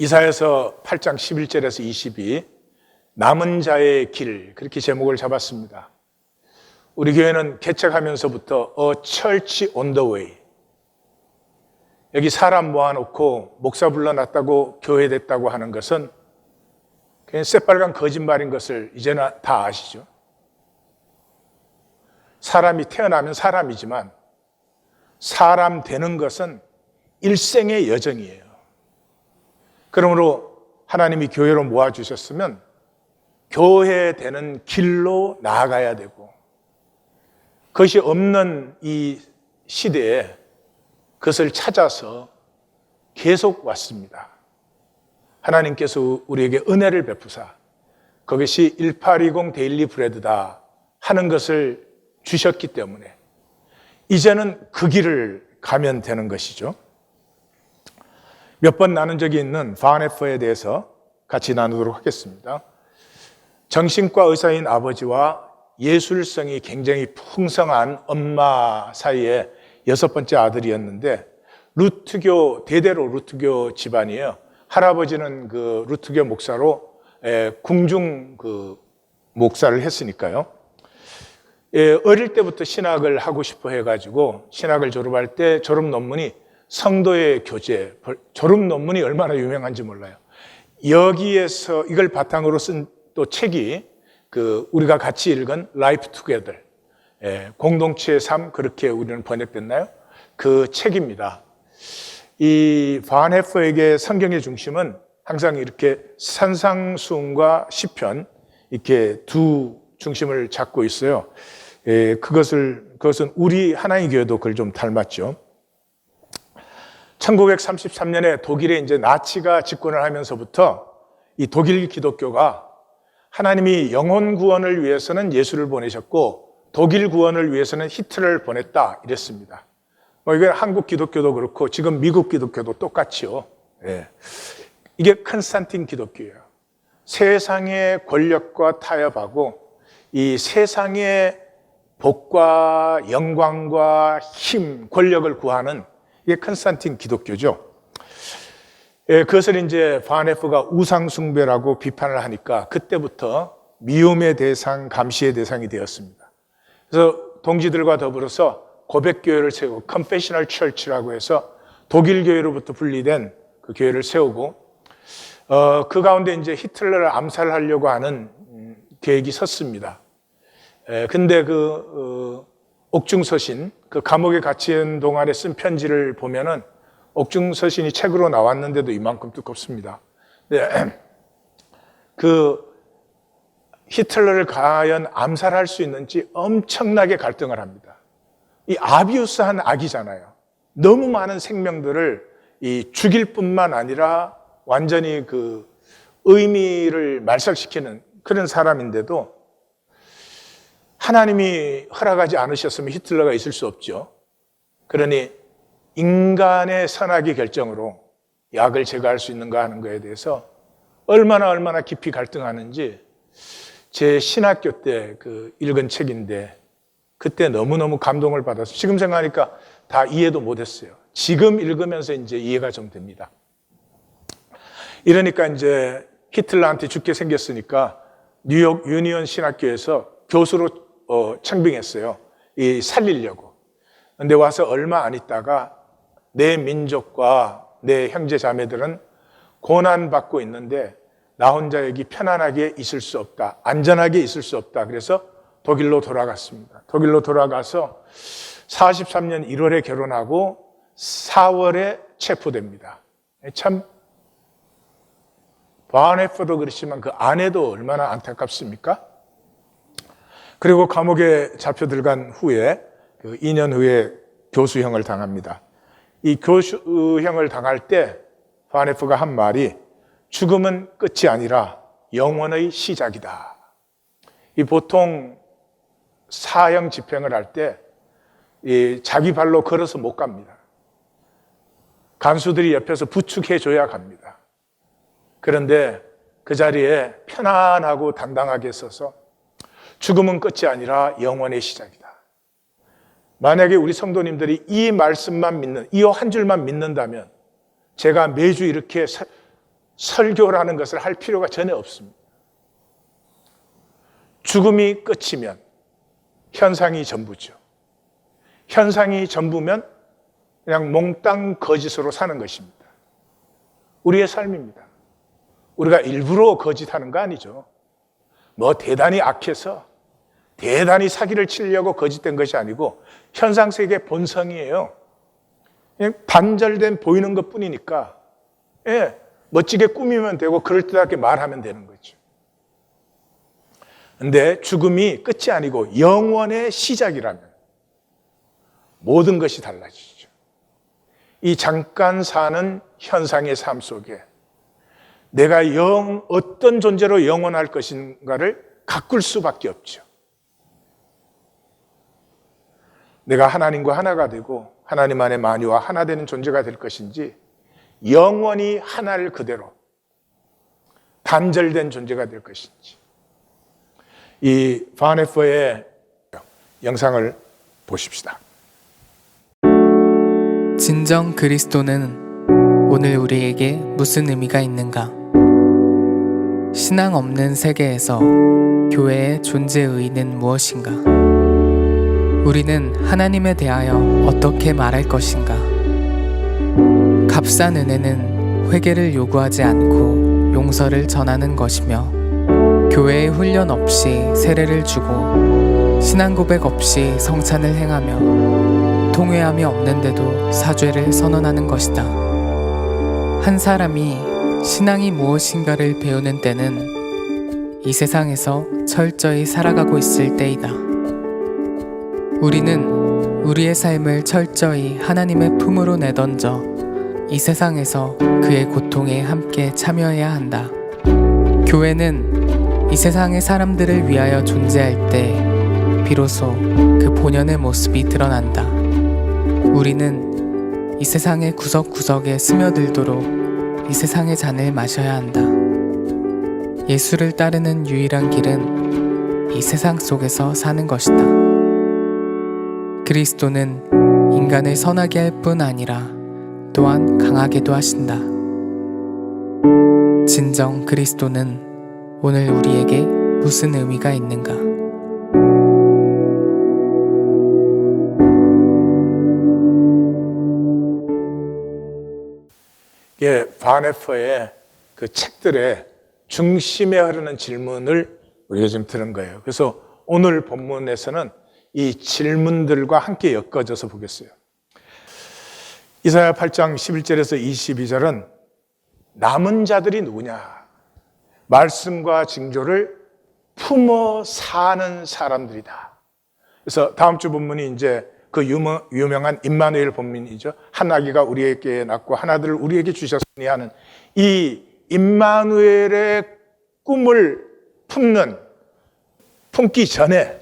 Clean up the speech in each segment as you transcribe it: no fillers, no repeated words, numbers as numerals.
이사야서 8장 11절에서 22 남은 자의 길, 그렇게 제목을 잡았습니다. 우리 교회는 개척하면서부터 A Church on the Way, 여기 사람 모아놓고 목사 불러놨다고 교회 됐다고 하는 것은 그냥 새빨간 거짓말인 것을 이제는 다 아시죠. 사람이 태어나면 사람이지만 사람 되는 것은 일생의 여정이에요. 그러므로 하나님이 교회로 모아주셨으면 교회 되는 길로 나아가야 되고, 그것이 없는 이 시대에 그것을 찾아서 계속 왔습니다. 하나님께서 우리에게 은혜를 베푸사 그것이 1820 데일리 브레드다 하는 것을 주셨기 때문에 이제는 그 길을 가면 되는 것이죠. 몇 번 나눈 적이 있는 바네퍼에 대해서 같이 나누도록 하겠습니다. 정신과 의사인 아버지와 예술성이 굉장히 풍성한 엄마 사이에 6번째 아들이었는데, 루트교, 대대로 루트교 집안이에요. 할아버지는 그 루트교 목사로 궁중 그 목사를 했으니까요. 어릴 때부터 신학을 하고 싶어 해가지고 신학을 졸업할 때 졸업 논문이 성도의 교제, 졸업 논문이 얼마나 유명한지 몰라요. 여기에서 이걸 바탕으로 쓴 또 책이 우리가 같이 읽은 Life Together, 공동체의 삶, 그렇게 우리는 번역됐나요? 그 책입니다. 이 바네퍼에게 성경의 중심은 항상 이렇게 산상수훈과 시편, 이렇게 두 중심을 잡고 있어요. 그것은 우리 하나의 교회도 그걸 좀 닮았죠. 1933년에 독일에 이제 나치가 집권을 하면서부터 이 독일 기독교가 하나님이 영혼 구원을 위해서는 예수를 보내셨고 독일 구원을 위해서는 히틀러를 보냈다 이랬습니다. 이게 한국 기독교도 그렇고 지금 미국 기독교도 똑같이요. 이게 컨스탄틴 기독교예요. 세상의 권력과 타협하고 이 세상의 복과 영광과 힘, 권력을 구하는 이게 컨스탄틴 기독교죠. 그것을 이제 바네퍼가 우상숭배라고 비판을 하니까 그때부터 미움의 대상, 감시의 대상이 되었습니다. 그래서 동지들과 더불어서 고백교회를 세우고 컨페셔널 처치라고 해서 독일 교회로부터 분리된 그 교회를 세우고, 그 가운데 이제 히틀러를 암살하려고 하는 계획이 섰습니다. 근데 옥중서신, 그 감옥에 갇힌 동안에 쓴 편지를 보면은 옥중서신이 책으로 나왔는데도 이만큼 두껍습니다. 히틀러를 과연 암살할 수 있는지 엄청나게 갈등을 합니다. 이 아비우스한 악이잖아요. 너무 많은 생명들을 죽일 뿐만 아니라 완전히 의미를 말살시키는 그런 사람인데도 하나님이 허락하지 않으셨으면 히틀러가 있을 수 없죠. 그러니 인간의 선악의 결정으로 약을 제거할 수 있는가 하는 것에 대해서 얼마나 깊이 갈등하는지 제 신학교 때 읽은 책인데 그때 너무너무 감동을 받아서 지금 생각하니까 다 이해도 못했어요. 지금 읽으면서 이제 이해가 좀 됩니다. 이러니까 이제 히틀러한테 죽게 생겼으니까 뉴욕 유니온 신학교에서 교수로 청빙했어요. 살리려고. 근데 와서 얼마 안 있다가 내 민족과 내 형제 자매들은 고난받고 있는데 나 혼자 여기 편안하게 있을 수 없다. 안전하게 있을 수 없다. 그래서 독일로 돌아갔습니다. 독일로 돌아가서 43년 1월에 결혼하고 4월에 체포됩니다. 참 바네퍼도 그렇지만 그 아내도 얼마나 안타깝습니까? 그리고 감옥에 잡혀 들어간 후에 2년 후에 교수형을 당합니다. 이 교수형을 당할 때 바네퍼가 한 말이 죽음은 끝이 아니라 영원의 시작이다. 보통 사형 집행을 할 때 자기 발로 걸어서 못 갑니다. 간수들이 옆에서 부축해줘야 갑니다. 그런데 그 자리에 편안하고 당당하게 서서 죽음은 끝이 아니라 영원의 시작이다. 만약에 우리 성도님들이 이 말씀만 믿는, 이 한 줄만 믿는다면 제가 매주 이렇게 설교라는 것을 할 필요가 전혀 없습니다. 죽음이 끝이면 현상이 전부죠. 현상이 전부면 그냥 몽땅 거짓으로 사는 것입니다. 우리의 삶입니다. 우리가 일부러 거짓하는 거 아니죠. 뭐 대단히 악해서 대단히 사기를 치려고 거짓된 것이 아니고 현상세계의 본성이에요. 그냥 반절된 보이는 것뿐이니까 멋지게 꾸미면 되고 그럴듯하게 말하면 되는 거죠. 근데 죽음이 끝이 아니고 영원의 시작이라면 모든 것이 달라지죠. 이 잠깐 사는 현상의 삶 속에 내가 어떤 존재로 영원할 것인가를 가꿀 수밖에 없죠. 내가 하나님과 하나가 되고 하나님 안에 만유와 하나 되는 존재가 될 것인지 영원히 하나를 그대로 단절된 존재가 될 것인지 이 바네퍼의 영상을 보십시다. 진정 그리스도는 오늘 우리에게 무슨 의미가 있는가? 신앙 없는 세계에서 교회의 존재 의의는 무엇인가? 우리는 하나님에 대하여 어떻게 말할 것인가? 값싼 은혜는 회개를 요구하지 않고 용서를 전하는 것이며 교회의 훈련 없이 세례를 주고 신앙 고백 없이 성찬을 행하며 통회함이 없는데도 사죄를 선언하는 것이다. 한 사람이 신앙이 무엇인가를 배우는 때는 이 세상에서 철저히 살아가고 있을 때이다. 우리는 우리의 삶을 철저히 하나님의 품으로 내던져 이 세상에서 그의 고통에 함께 참여해야 한다. 교회는 이 세상의 사람들을 위하여 존재할 때 비로소 그 본연의 모습이 드러난다. 우리는 이 세상의 구석구석에 스며들도록 이 세상의 잔을 마셔야 한다. 예수를 따르는 유일한 길은 이 세상 속에서 사는 것이다. 그리스도는 인간을 선하게 할 뿐 아니라 또한 강하게도 하신다. 진정 그리스도는 오늘 우리에게 무슨 의미가 있는가? 바네퍼의 그 책들의 중심에 흐르는 질문을 우리가 지금 들은 거예요. 그래서 오늘 본문에서는 이 질문들과 함께 엮어져서 보겠어요. 이사야 8장 11절에서 22절은 남은 자들이 누구냐? 말씀과 징조를 품어 사는 사람들이다. 그래서 다음 주 본문이 이제 그 유명한 임마누엘 본문이죠. 한 아기가 우리에게 낳고 하나들을 우리에게 주셨으니 하는 이 임마누엘의 꿈을 품기 전에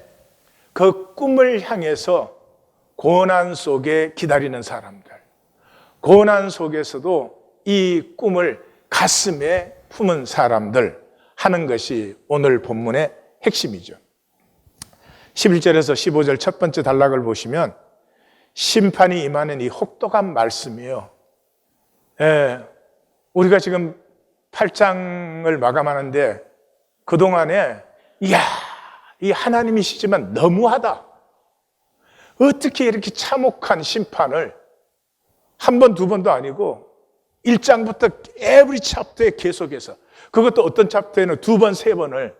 그 꿈을 향해서 고난 속에 기다리는 사람들, 고난 속에서도 이 꿈을 가슴에 품은 사람들 하는 것이 오늘 본문의 핵심이죠. 11절에서 15절 첫 번째 단락을 보시면 심판이 임하는 이 혹독한 말씀이에요. 우리가 지금 8장을 마감하는데 그동안에 이 하나님이시지만 너무하다. 어떻게 이렇게 참혹한 심판을 한 번, 두 번도 아니고 1장부터 every chapter에 계속해서 그것도 어떤 챕터에는 두 번, 세 번을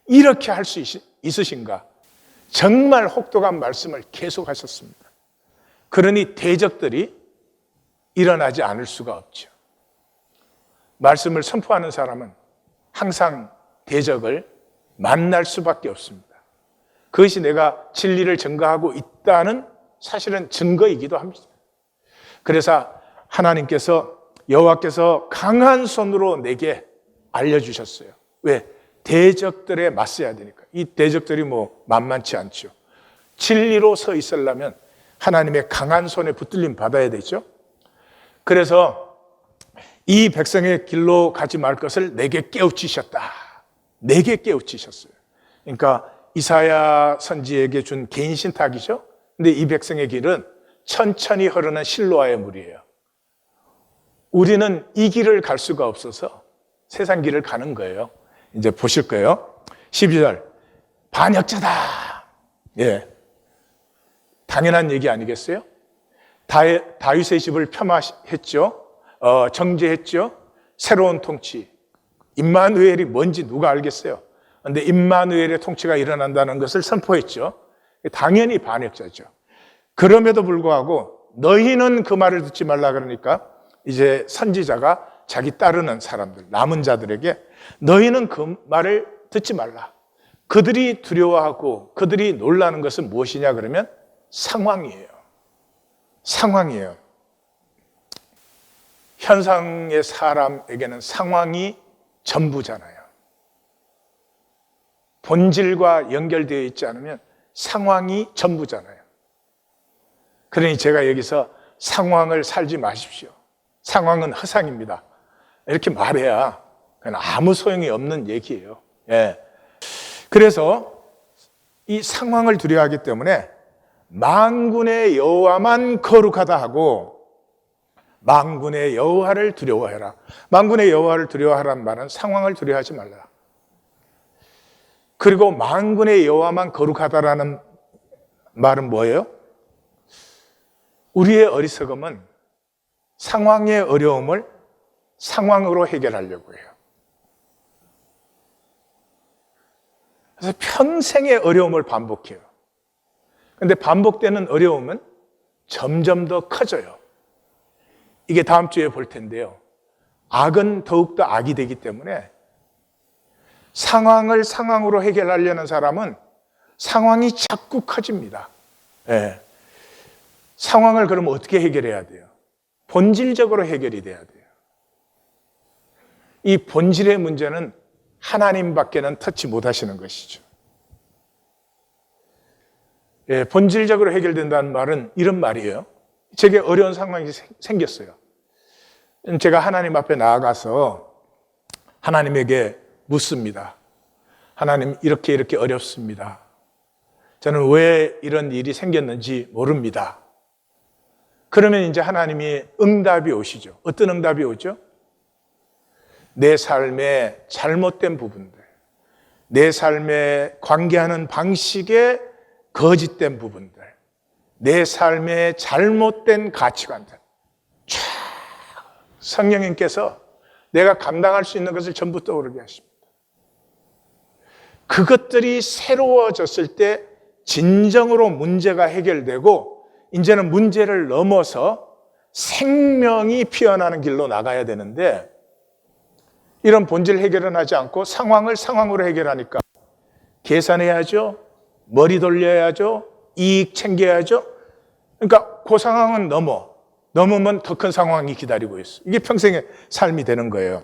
이렇게 할 수 있으신가? 정말 혹독한 말씀을 계속하셨습니다. 그러니 대적들이 일어나지 않을 수가 없죠. 말씀을 선포하는 사람은 항상 대적을 만날 수밖에 없습니다. 그것이 내가 진리를 증거하고 있다는 사실은 증거이기도 합니다. 그래서 하나님께서 여호와께서 강한 손으로 내게 알려주셨어요. 왜? 대적들에 맞서야 되니까. 이 대적들이 만만치 않죠. 진리로 서 있으려면 하나님의 강한 손에 붙들림 받아야 되죠. 그래서 이 백성의 길로 가지 말 것을 내게 깨우치셨다. 내게 깨우치셨어요. 그러니까 이사야 선지에게 준 개인 신탁이죠. 근데 이 백성의 길은 천천히 흐르는 실로아의 물이에요. 우리는 이 길을 갈 수가 없어서 세상 길을 가는 거예요. 이제 보실 거예요. 12절. 반역자다. 예. 당연한 얘기 아니겠어요? 다윗의 집을 폄하했죠. 정죄했죠. 새로운 통치. 임마누엘이 뭔지 누가 알겠어요? 그런데 임마누엘의 통치가 일어난다는 것을 선포했죠. 당연히 반역자죠. 그럼에도 불구하고 너희는 그 말을 듣지 말라 그러니까 이제 선지자가 자기 따르는 사람들, 남은 자들에게 너희는 그 말을 듣지 말라. 그들이 두려워하고 그들이 놀라는 것은 무엇이냐 그러면 상황이에요. 상황이에요. 현상의 사람에게는 상황이 전부잖아요. 본질과 연결되어 있지 않으면 상황이 전부잖아요. 그러니 제가 여기서 상황을 살지 마십시오. 상황은 허상입니다. 이렇게 말해야 그건 아무 소용이 없는 얘기예요. 예. 그래서 이 상황을 두려워하기 때문에 만군의 여호와만 거룩하다 하고 만군의 여호와를 두려워해라. 만군의 여호와를 두려워하라는 말은 상황을 두려워하지 말라. 그리고 만군의 여호와만 거룩하다라는 말은 뭐예요? 우리의 어리석음은 상황의 어려움을 상황으로 해결하려고 해요. 그래서 평생의 어려움을 반복해요. 그런데 반복되는 어려움은 점점 더 커져요. 이게 다음 주에 볼 텐데요. 악은 더욱더 악이 되기 때문에 상황을 상황으로 해결하려는 사람은 상황이 자꾸 커집니다. 네. 상황을 그러면 어떻게 해결해야 돼요? 본질적으로 해결이 돼야 돼요. 이 본질의 문제는 하나님밖에는 터치 못하시는 것이죠. 예, 본질적으로 해결된다는 말은 이런 말이에요. 제게 어려운 상황이 생겼어요. 제가 하나님 앞에 나아가서 하나님에게 묻습니다. 하나님, 이렇게 어렵습니다. 저는 왜 이런 일이 생겼는지 모릅니다. 그러면 이제 하나님이 응답이 오시죠. 어떤 응답이 오죠? 내 삶의 잘못된 부분들, 내 삶에 관계하는 방식에 거짓된 부분들, 내 삶의 잘못된 가치관들, 쫙 성령님께서 내가 감당할 수 있는 것을 전부 떠오르게 하십니다. 그것들이 새로워졌을 때 진정으로 문제가 해결되고 이제는 문제를 넘어서 생명이 피어나는 길로 나가야 되는데 이런 본질 해결은 하지 않고 상황을 상황으로 해결하니까 계산해야죠. 머리 돌려야죠. 이익 챙겨야죠. 그러니까 그 상황은 넘으면 더 큰 상황이 기다리고 있어. 이게 평생의 삶이 되는 거예요.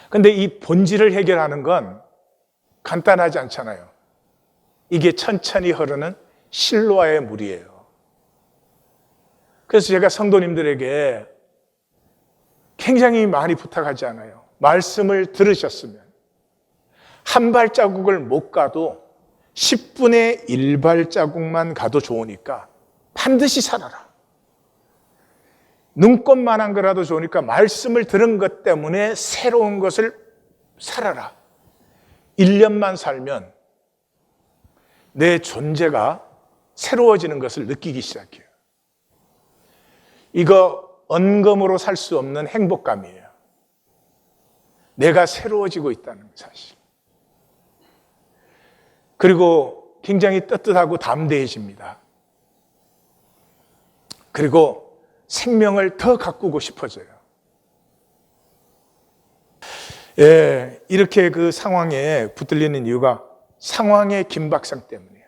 근데 이 본질을 해결하는 건 간단하지 않잖아요. 이게 천천히 흐르는 실로아의 물이에요. 그래서 제가 성도님들에게 굉장히 많이 부탁하지 않아요. 말씀을 들으셨으면 한 발자국을 못 가도 10분의 1발자국만 가도 좋으니까 반드시 살아라. 눈꽃만한 거라도 좋으니까 말씀을 들은 것 때문에 새로운 것을 살아라. 1년만 살면 내 존재가 새로워지는 것을 느끼기 시작해요. 이거 언금으로 살 수 없는 행복감이에요. 내가 새로워지고 있다는 사실. 그리고 굉장히 떳떳하고 담대해집니다. 그리고 생명을 더 가꾸고 싶어져요. 예, 이렇게 그 상황에 붙들리는 이유가 상황의 긴박성 때문이에요.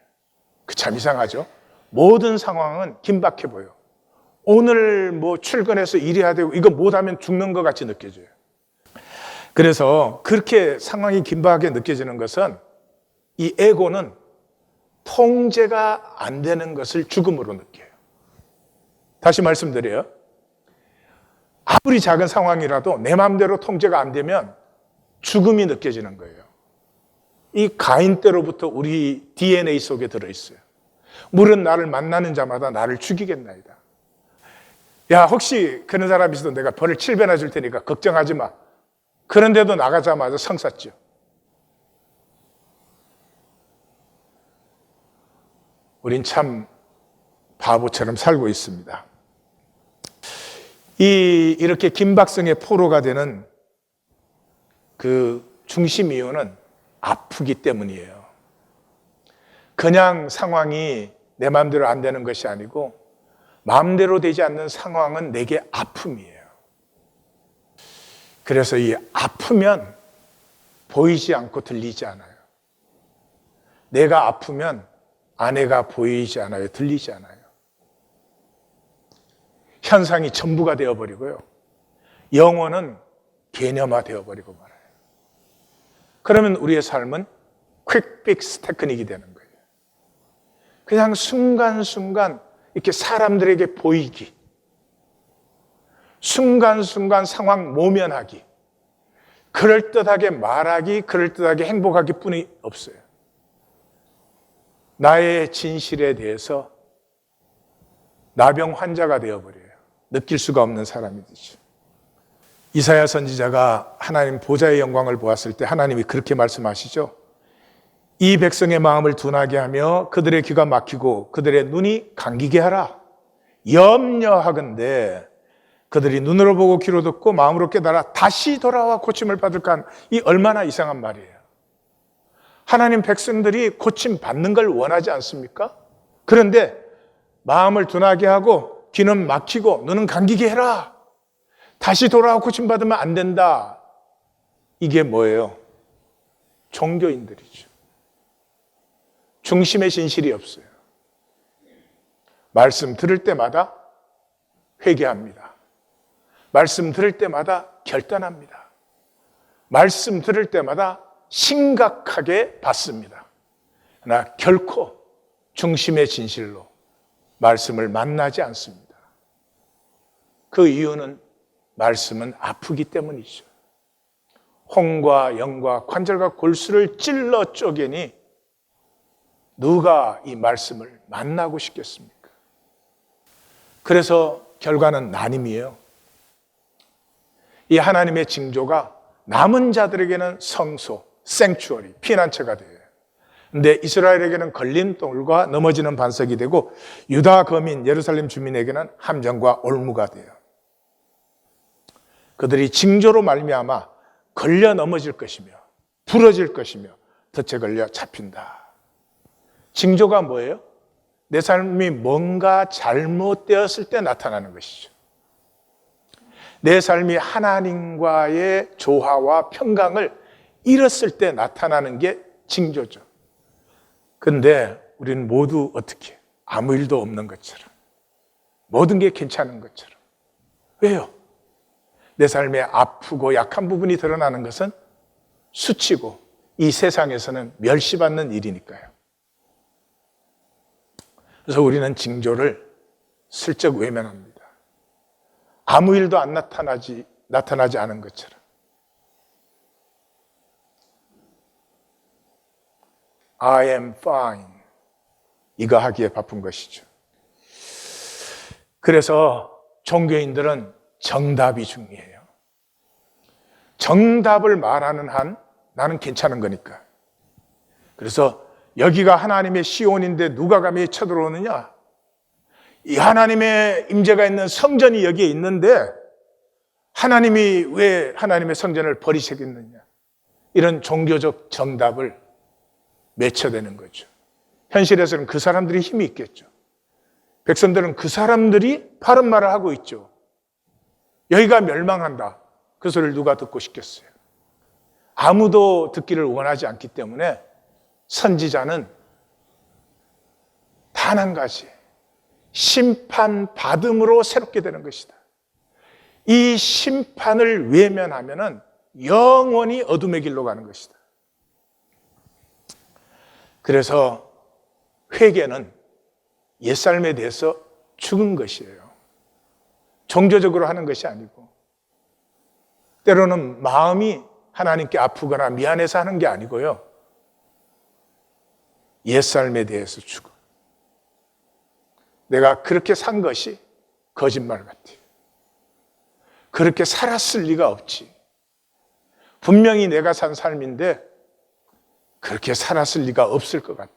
그 참 이상하죠? 모든 상황은 긴박해 보여. 오늘 뭐 출근해서 일해야 되고 이거 못하면 죽는 것 같이 느껴져요. 그래서 그렇게 상황이 긴박하게 느껴지는 것은 이 에고는 통제가 안 되는 것을 죽음으로 느껴요. 다시 말씀드려요. 아무리 작은 상황이라도 내 마음대로 통제가 안 되면 죽음이 느껴지는 거예요. 이 가인 때로부터 우리 DNA 속에 들어있어요. 물은 나를 만나는 자마다 나를 죽이겠나이다. 야, 혹시 그런 사람이 있어도 내가 벌을 7배나 줄 테니까 걱정하지 마. 그런데도 나가자마자 성쌌죠. 우린 참 바보처럼 살고 있습니다. 이렇게 김박성의 포로가 되는 그 중심 이유는 아프기 때문이에요. 그냥 상황이 내 마음대로 안 되는 것이 아니고 마음대로 되지 않는 상황은 내게 아픔이에요. 그래서 이 아프면 보이지 않고 들리지 않아요. 내가 아프면 아내가 보이지 않아요. 들리지 않아요. 현상이 전부가 되어버리고요. 영혼은 개념화 되어버리고 말아요. 그러면 우리의 삶은 퀵픽스 테크닉이 되는 거예요. 그냥 순간순간 이렇게 사람들에게 보이기, 순간순간 상황 모면하기, 그럴듯하게 말하기, 그럴듯하게 행복하기 뿐이 없어요. 나의 진실에 대해서 나병 환자가 되어버려요. 느낄 수가 없는 사람이 되죠. 이사야 선지자가 하나님 보좌의 영광을 보았을 때 하나님이 그렇게 말씀하시죠. 이 백성의 마음을 둔하게 하며 그들의 귀가 막히고 그들의 눈이 감기게 하라. 염려하건대 그들이 눈으로 보고 귀로 듣고 마음으로 깨달아 다시 돌아와 고침을 받을까 하는, 이 얼마나 이상한 말이에요. 하나님 백성들이 고침 받는 걸 원하지 않습니까? 그런데 마음을 둔하게 하고 귀는 막히고 눈은 감기게 해라. 다시 돌아와 고침 받으면 안 된다. 이게 뭐예요? 종교인들이죠. 중심의 진실이 없어요. 말씀 들을 때마다 회개합니다. 말씀 들을 때마다 결단합니다. 말씀 들을 때마다 심각하게 받습니다. 그러나 결코 중심의 진실로 말씀을 만나지 않습니다. 그 이유는 말씀은 아프기 때문이죠. 홍과 영과 관절과 골수를 찔러 쪼개니 누가 이 말씀을 만나고 싶겠습니까? 그래서 결과는 나님이에요. 이 하나님의 징조가 남은 자들에게는 성소, 생추어리, 피난처가 돼요. 근데 이스라엘에게는 걸림돌과 넘어지는 반석이 되고 유다 거민, 예루살렘 주민에게는 함정과 올무가 돼요. 그들이 징조로 말미암아 걸려 넘어질 것이며 부러질 것이며 덫에 걸려 잡힌다. 징조가 뭐예요? 내 삶이 뭔가 잘못되었을 때 나타나는 것이죠. 내 삶이 하나님과의 조화와 평강을 잃었을 때 나타나는 게 징조죠. 근데 우리는 모두 어떻게? 아무 일도 없는 것처럼, 모든 게 괜찮은 것처럼. 왜요? 내 삶에 아프고 약한 부분이 드러나는 것은 수치고 이 세상에서는 멸시받는 일이니까요. 그래서 우리는 징조를 슬쩍 외면합니다. 아무 일도 안 나타나지 않은 것처럼. I am fine. 이거 하기에 바쁜 것이죠. 그래서 종교인들은 정답이 중요해요. 정답을 말하는 한 나는 괜찮은 거니까. 그래서 여기가 하나님의 시온인데 누가 감히 쳐들어오느냐? 이 하나님의 임재가 있는 성전이 여기에 있는데 하나님이 왜 하나님의 성전을 버리시겠느냐? 이런 종교적 정답을 맺혀대는 거죠. 현실에서는 그 사람들이 힘이 있겠죠. 백성들은 그 사람들이 바른 말을 하고 있죠. 여기가 멸망한다. 그 소리를 누가 듣고 싶겠어요? 아무도 듣기를 원하지 않기 때문에 선지자는 단 한 가지, 심판받음으로 새롭게 되는 것이다. 이 심판을 외면하면은 영원히 어둠의 길로 가는 것이다. 그래서 회개는 옛삶에 대해서 죽은 것이에요. 종교적으로 하는 것이 아니고, 때로는 마음이 하나님께 아프거나 미안해서 하는 게 아니고요. 옛삶에 대해서 죽어. 내가 그렇게 산 것이 거짓말 같아요. 그렇게 살았을 리가 없지. 분명히 내가 산 삶인데 그렇게 살았을 리가 없을 것 같아.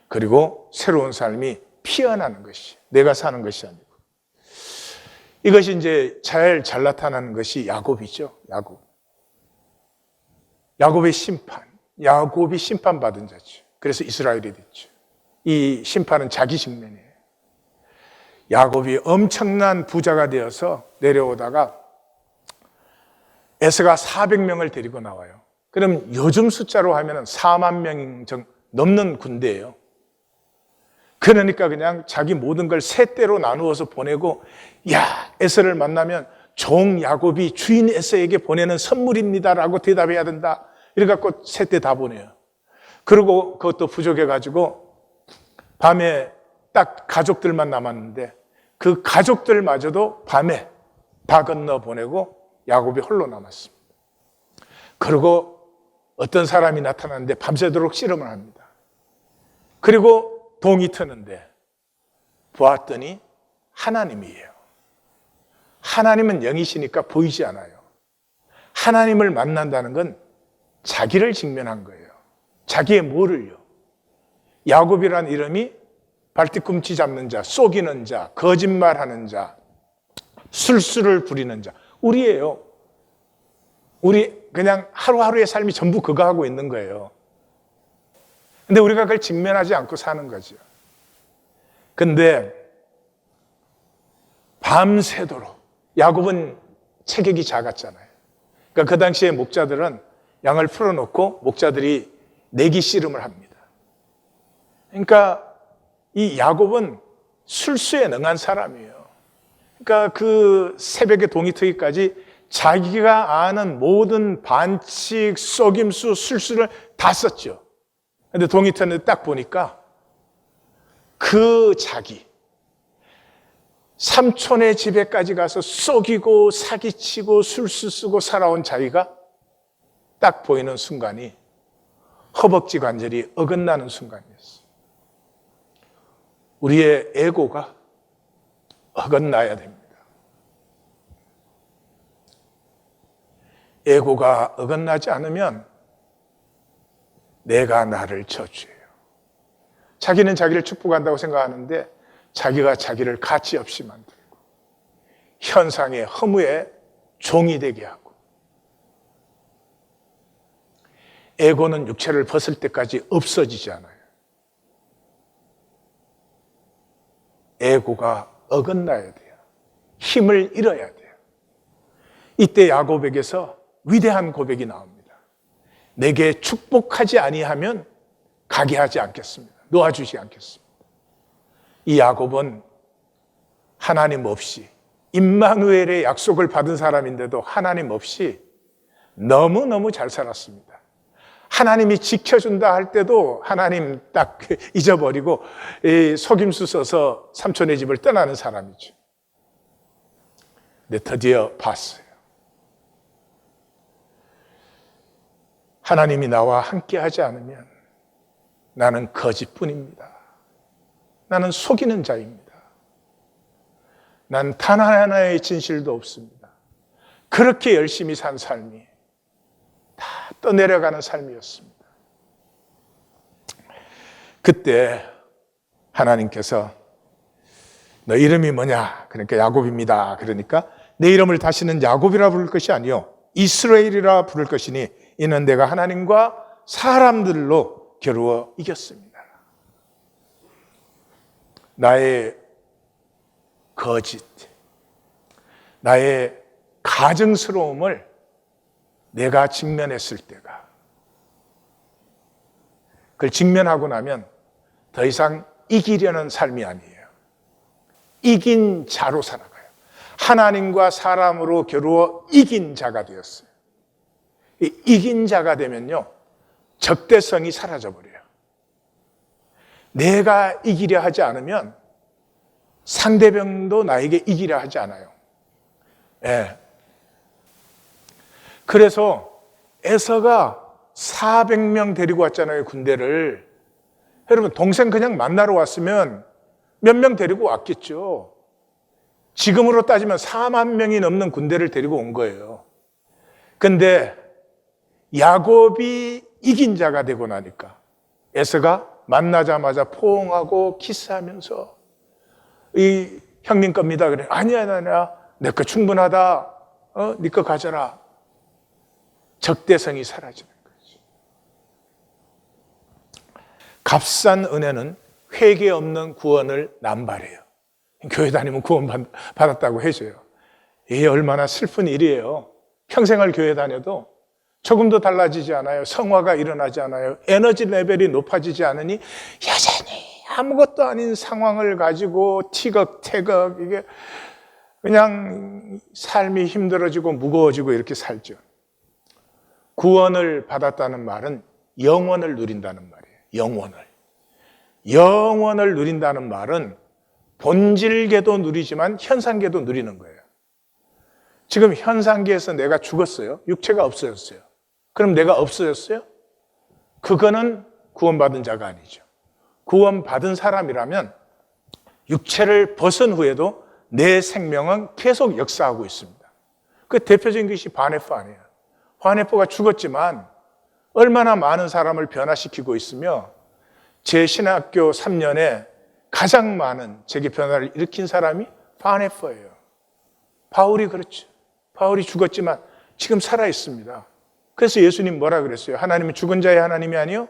그리고 새로운 삶이 피어나는 것이, 내가 사는 것이 아니고. 이것이 이제 잘 나타나는 것이 야곱이죠. 야곱의 심판. 야곱이 심판받은 자죠. 그래서 이스라엘이 됐죠. 이 심판은 자기 직면이에요. 야곱이 엄청난 부자가 되어서 내려오다가 에서가 400명을 데리고 나와요. 그럼 요즘 숫자로 하면 4만 명 넘는 군대예요. 그러니까 그냥 자기 모든 걸 세 떼로 나누어서 보내고, 야, 에서를 만나면 종 야곱이 주인 에서에게 보내는 선물입니다라고 대답해야 된다. 이래갖고 세 떼 다 보내요. 그리고 그것도 부족해가지고 밤에 딱 가족들만 남았는데 그 가족들마저도 밤에 다 건너 보내고 야곱이 홀로 남았습니다. 그리고 어떤 사람이 나타났는데 밤새도록 씨름을 합니다. 그리고 동이 트는데 보았더니 하나님이에요. 하나님은 영이시니까 보이지 않아요. 하나님을 만난다는 건 자기를 직면한 거예요. 자기의 뭐를요? 야곱이란 이름이 발뒤꿈치 잡는 자, 속이는 자, 거짓말하는 자, 술수를 부리는 자. 우리예요. 우리 그냥 하루하루의 삶이 전부 그거 하고 있는 거예요. 근데 우리가 그걸 직면하지 않고 사는 거죠. 근데 밤새도록, 야곱은 체격이 작았잖아요. 그러니까 그 당시에 목자들은 양을 풀어놓고 목자들이 내기 씨름을 합니다. 그러니까 이 야곱은 술수에 능한 사람이에요. 그러니까 그 새벽에 동이 트기까지 자기가 아는 모든 반칙, 속임수, 술수를 다 썼죠. 근데 동이 트는데 딱 보니까 그 자기, 삼촌의 집에까지 가서 속이고 사기치고 술수 쓰고 살아온 자기가 딱 보이는 순간이 허벅지 관절이 어긋나는 순간이었어요. 우리의 에고가 어긋나야 됩니다. 에고가 어긋나지 않으면 내가 나를 저주해요. 자기는 자기를 축복한다고 생각하는데 자기가 자기를 가치 없이 만들고 현상의 허무의 종이 되게 하고, 에고는 육체를 벗을 때까지 없어지지 않아요. 에고가 어긋나야 돼요. 힘을 잃어야 돼요. 이때 야곱에게서 위대한 고백이 나옵니다. 내게 축복하지 아니하면 가게 하지 않겠습니다. 놓아주지 않겠습니다. 이 야곱은 하나님 없이, 임마누엘의 약속을 받은 사람인데도 하나님 없이 너무너무 잘 살았습니다. 하나님이 지켜준다 할 때도 하나님 딱 잊어버리고 속임수 써서 삼촌의 집을 떠나는 사람이죠. 근데 드디어 봤어요. 하나님이 나와 함께 하지 않으면 나는 거짓뿐입니다. 나는 속이는 자입니다. 난 단 하나의 진실도 없습니다. 그렇게 열심히 산 삶이 다 떠내려가는 삶이었습니다. 그때 하나님께서 너 이름이 뭐냐? 그러니까 야곱입니다. 그러니까 내 이름을 다시는 야곱이라 부를 것이 아니요 이스라엘이라 부를 것이니 이는 내가 하나님과 사람들로 겨루어 이겼습니다. 나의 거짓, 나의 가증스러움을 내가 직면했을 때가, 그걸 직면하고 나면 더 이상 이기려는 삶이 아니에요. 이긴 자로 살아가요. 하나님과 사람으로 겨루어 이긴 자가 되었어요. 이긴 자가 되면요, 적대성이 사라져버려요. 내가 이기려 하지 않으면 상대방도 나에게 이기려 하지 않아요. 예. 그래서 에서가 400명 데리고 왔잖아요, 군대를. 여러분, 동생 그냥 만나러 왔으면 몇 명 데리고 왔겠죠. 지금으로 따지면 4만 명이 넘는 군대를 데리고 온 거예요. 근데 야곱이 이긴 자가 되고 나니까 에서가 만나자마자 포옹하고 키스하면서 이 형님 겁니다. 그래. 아니야. 내 거 충분하다. 네 거 가져라. 적대성이 사라지는 거지. 값싼 은혜는 회개 없는 구원을 남발해요. 교회 다니면 구원 받았다고 해줘요. 이게 얼마나 슬픈 일이에요. 평생을 교회 다녀도 조금도 달라지지 않아요. 성화가 일어나지 않아요. 에너지 레벨이 높아지지 않으니 여전히 아무것도 아닌 상황을 가지고 티격태격 이게 그냥 삶이 힘들어지고 무거워지고 이렇게 살죠. 구원을 받았다는 말은 영원을 누린다는 말이에요. 영원을 누린다는 말은 본질계도 누리지만 현상계도 누리는 거예요. 지금 현상계에서 내가 죽었어요. 육체가 없어졌어요. 그럼 내가 없어졌어요? 그거는 구원받은 자가 아니죠. 구원받은 사람이라면 육체를 벗은 후에도 내 생명은 계속 역사하고 있습니다. 그 대표적인 것이 바네포 아니에요. 바네포가 죽었지만 얼마나 많은 사람을 변화시키고 있으며 제 신학교 3년에 가장 많은 제게 변화를 일으킨 사람이 바네포예요. 바울이 그렇죠. 바울이 죽었지만 지금 살아 있습니다. 그래서 예수님 뭐라 그랬어요? 하나님은 죽은 자의 하나님이 아니요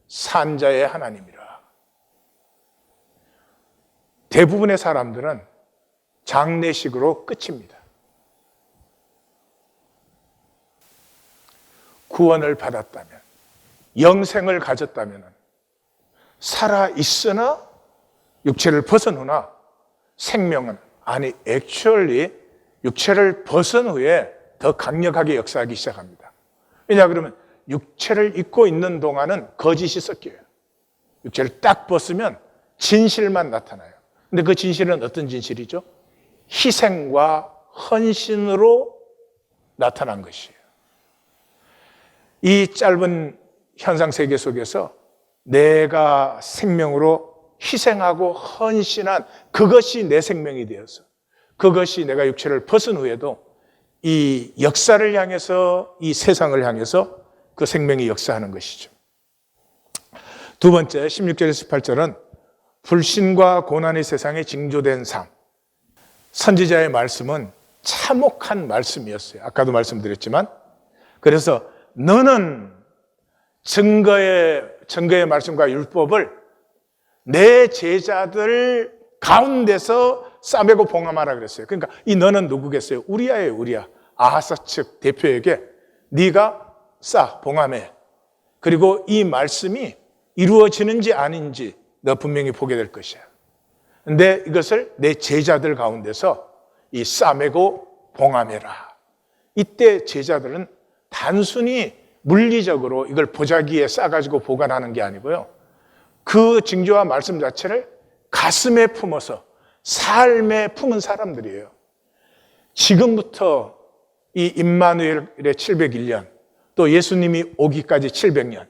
산 자의 하나님이라. 대부분의 사람들은 장례식으로 끝입니다. 구원을 받았다면, 영생을 가졌다면 살아 있으나 육체를 벗은 후나 생명은 아니 액츄얼리 육체를 벗은 후에 더 강력하게 역사하기 시작합니다. 왜냐 그러면 육체를 입고 있는 동안은 거짓이 섞여요. 육체를 딱 벗으면 진실만 나타나요. 근데 그 진실은 어떤 진실이죠? 희생과 헌신으로 나타난 것이에요. 이 짧은 현상 세계 속에서 내가 생명으로 희생하고 헌신한 그것이 내 생명이 되어서 그것이 내가 육체를 벗은 후에도 이 역사를 향해서 이 세상을 향해서 그 생명이 역사하는 것이죠. 두 번째 16절에서 18절은 불신과 고난의 세상에 징조된 삶. 선지자의 말씀은 참혹한 말씀이었어요. 아까도 말씀드렸지만 그래서 너는 증거의 말씀과 율법을 내 제자들 가운데서 싸매고 봉함하라 그랬어요. 그러니까 이 너는 누구겠어요? 우리야예요. 우리야. 아하사 측 대표에게 네가 봉함해. 그리고 이 말씀이 이루어지는지 아닌지 너 분명히 보게 될 것이야. 근데 이것을 내 제자들 가운데서 이 싸매고 봉함해라. 이때 제자들은 단순히 물리적으로 이걸 보자기에 싸가지고 보관하는 게 아니고요. 그 징조와 말씀 자체를 가슴에 품어서 삶에 품은 사람들이에요. 지금부터 이 임마누엘의 701년 또 예수님이 오기까지 700년